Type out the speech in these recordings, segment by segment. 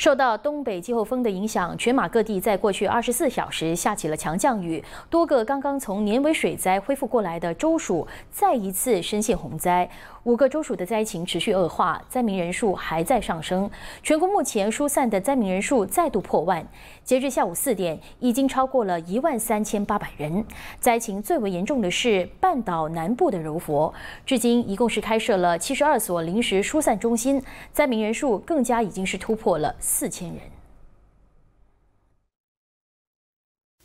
受到东北季候风的影响，全马各地在过去24小时下起了强降雨，多个刚刚从年尾水灾恢复过来的州属再一次深陷洪灾，5个州属的灾情持续恶化，灾民人数还在上升。全国目前疏散的灾民人数再度破万，截至下午4点，已经超过了13800人。灾情最为严重的是半岛南部的柔佛，至今一共是开设了72所临时疏散中心，灾民人数更加已经是突破了4000人。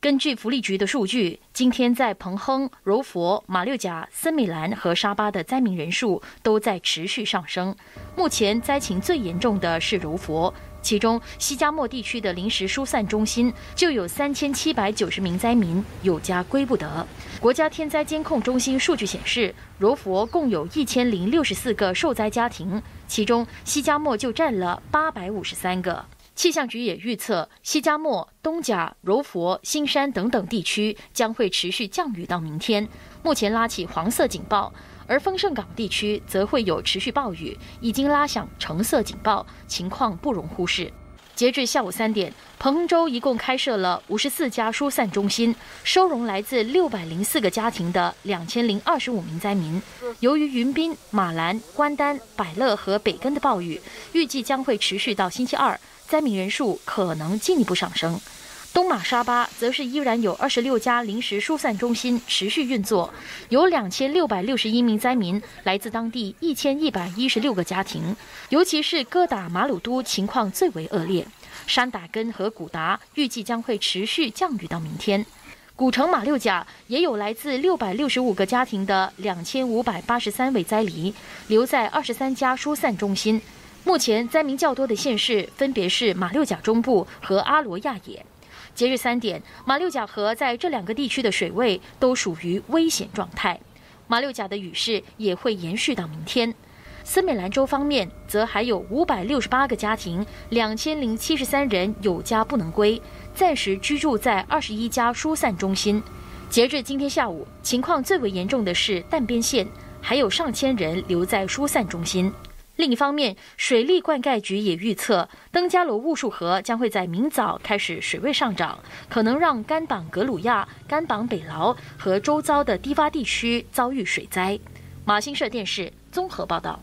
根据福利局的数据，今天在彭亨、柔佛、马六甲、森美兰和沙巴的灾民人数都在持续上升。目前灾情最严重的是柔佛，其中西加莫地区的临时疏散中心就有3790名灾民有家归不得。国家天灾监控中心数据显示，柔佛共有1064个受灾家庭，其中西加莫就占了853个。气象局也预测，西加莫、东甲、柔佛、新山等等地区将会持续降雨到明天，目前拉起黄色警报，而丰盛港地区则会有持续暴雨，已经拉响橙色警报，情况不容忽视。截至下午3点，彭亨州一共开设了54家疏散中心，收容来自604个家庭的2025名灾民。由于云滨、马兰、关丹、百乐和北根的暴雨，预计将会持续到星期二，灾民人数可能进一步上升。东马沙巴则是依然有26家临时疏散中心持续运作，有2661名灾民来自当地1116个家庭，尤其是哥打马鲁都情况最为恶劣。山打根和古达预计将会持续降雨到明天。古城马六甲也有来自665个家庭的2583位灾黎，留在23家疏散中心。目前灾民较多的县市分别是马六甲中部和阿罗亚野。截至3点，马六甲河在这2个地区的水位都属于危险状态。马六甲的雨势也会延续到明天。森美兰州方面，则还有568个家庭，2073人有家不能归，暂时居住在21家疏散中心。截至今天下午，情况最为严重的是淡边县，还有上千人留在疏散中心。另一方面，水利灌溉局也预测，登嘉楼雾树河将会在明早开始水位上涨，可能让甘榜格鲁亚、甘榜北劳和周遭的低洼地区遭遇水灾。马新社电视综合报道。